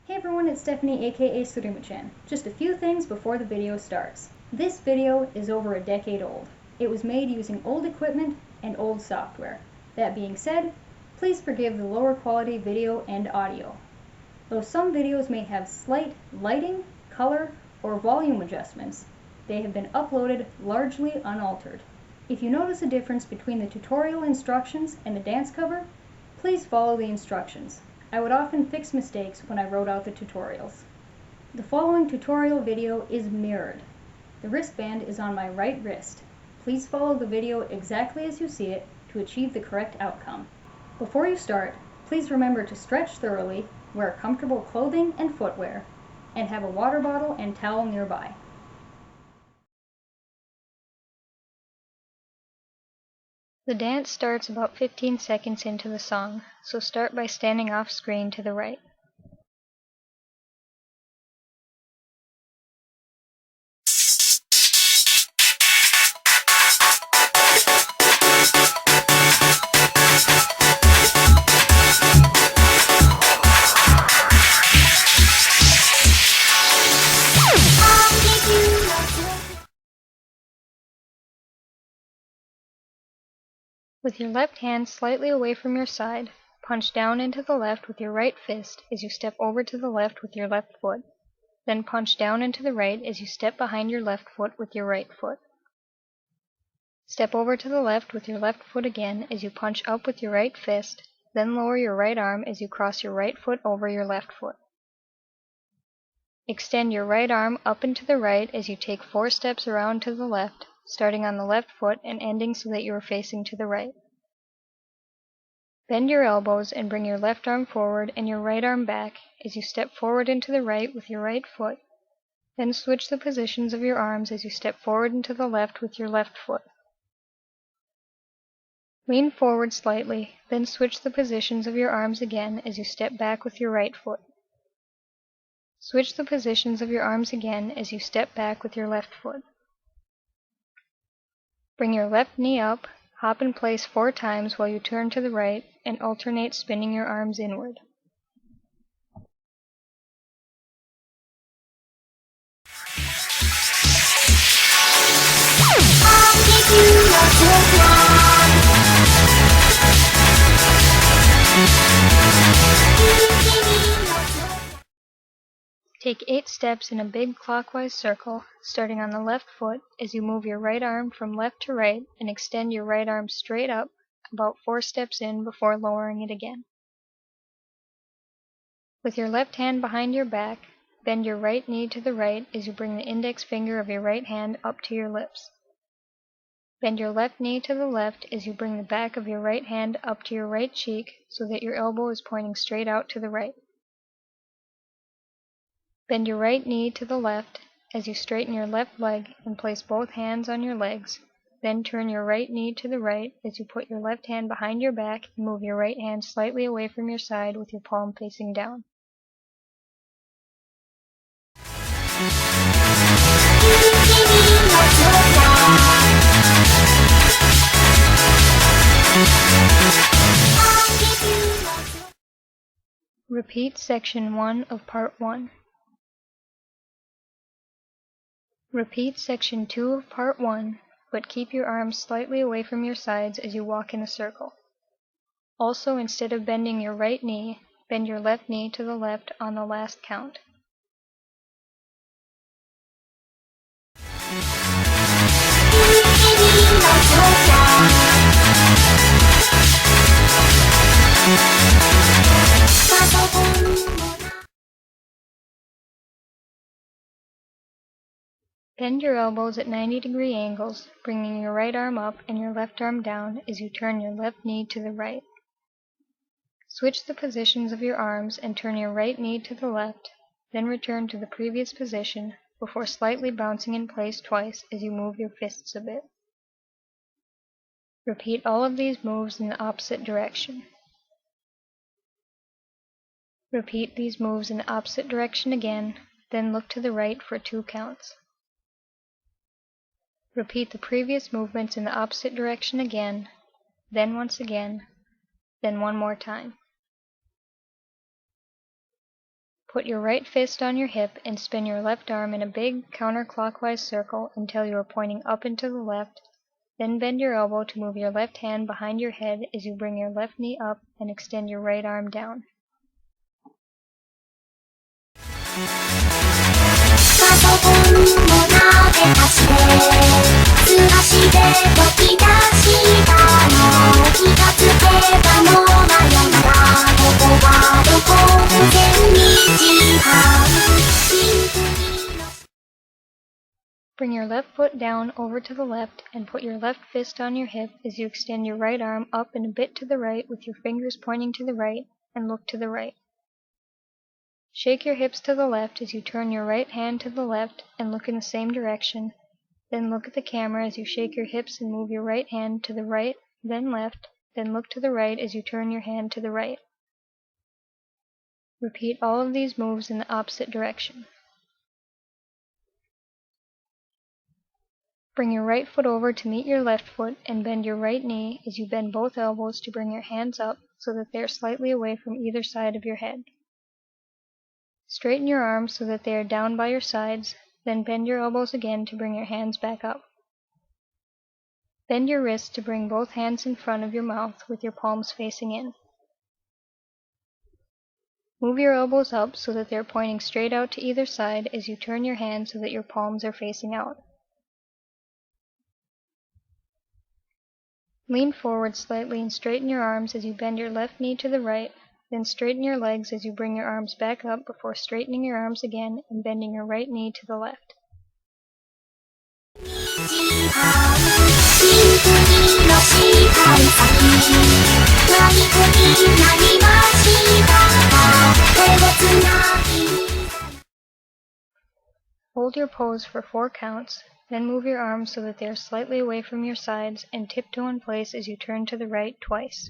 Hey everyone, it's Stephanie aka Surimuchan. Just a few things before the video starts. This video is over a decade old. It was made using old equipment and old software. That being said, please forgive the lower quality video and audio. Though some videos may have slight lighting, color, or volume adjustments, they have been uploaded largely unaltered. If you notice a difference between the tutorial instructions and the dance cover, please follow the instructions. I would often fix mistakes when I wrote out the tutorials. The following tutorial video is mirrored. The wristband is on my right wrist. Please follow the video exactly as you see it to achieve the correct outcome. Before you start, please remember to stretch thoroughly, wear comfortable clothing and footwear, and have a water bottle and towel nearby. The dance starts about 15 seconds into the song, so start by standing off screen to the right. With your left hand slightly away from your side, punch down into the left with your right fist as you step over to the left with your left foot. Then punch down into the right as you step behind your left foot with your right foot. Step over to the left with your left foot again as you punch up with your right fist, then lower your right arm as you cross your right foot over your left foot. Extend your right arm up and to the right as you take 4 steps around to the left, starting on the left foot and ending so that you are facing to the right. Bend your elbows and bring your left arm forward and your right arm back as you step forward into the right with your right foot, then switch the positions of your arms as you step forward into the left with your left foot. Lean forward slightly, then switch the positions of your arms again as you step back with your right foot. Switch the positions of your arms again as you step back with your left foot. Bring your left knee up, hop in place 4 times while you turn to the right, and alternate spinning your arms inward. Take 8 steps in a big clockwise circle, starting on the left foot as you move your right arm from left to right and extend your right arm straight up about 4 steps in before lowering it again. With your left hand behind your back, bend your right knee to the right as you bring the index finger of your right hand up to your lips. Bend your left knee to the left as you bring the back of your right hand up to your right cheek so that your elbow is pointing straight out to the right. Bend your right knee to the left as you straighten your left leg and place both hands on your legs, then turn your right knee to the right as you put your left hand behind your back and move your right hand slightly away from your side with your palm facing down. Repeat section 1 of part 1. Repeat section 2 of part 1, but keep your arms slightly away from your sides as you walk in a circle. Also, instead of bending your right knee, bend your left knee to the left on the last count. Bend your elbows at 90-degree angles, bringing your right arm up and your left arm down as you turn your left knee to the right. Switch the positions of your arms and turn your right knee to the left, then return to the previous position before slightly bouncing in place twice as you move your fists a bit. Repeat all of these moves in the opposite direction. Repeat these moves in the opposite direction again, then look to the right for 2 counts. Repeat the previous movements in the opposite direction again, then once again, then one more time. Put your right fist on your hip and spin your left arm in a big counterclockwise circle until you are pointing up and to the left. Then bend your elbow to move your left hand behind your head as you bring your left knee up and extend your right arm down. Bring your left foot down over to the left and put your left fist on your hip as you extend your right arm up and a bit to the right with your fingers pointing to the right and look to the right. Shake your hips to the left as you turn your right hand to the left and look in the same direction. Then look at the camera as you shake your hips and move your right hand to the right, then left, then look to the right as you turn your hand to the right. Repeat all of these moves in the opposite direction. Bring your right foot over to meet your left foot and bend your right knee as you bend both elbows to bring your hands up so that they are slightly away from either side of your head. Straighten your arms so that they are down by your sides, then bend your elbows again to bring your hands back up. Bend your wrists to bring both hands in front of your mouth with your palms facing in. Move your elbows up so that they are pointing straight out to either side as you turn your hands so that your palms are facing out. Lean forward slightly and straighten your arms as you bend your left knee to the right, then straighten your legs as you bring your arms back up before straightening your arms again and bending your right knee to the left. Hold your pose for 4 counts, then move your arms so that they are slightly away from your sides and tiptoe in place as you turn to the right twice.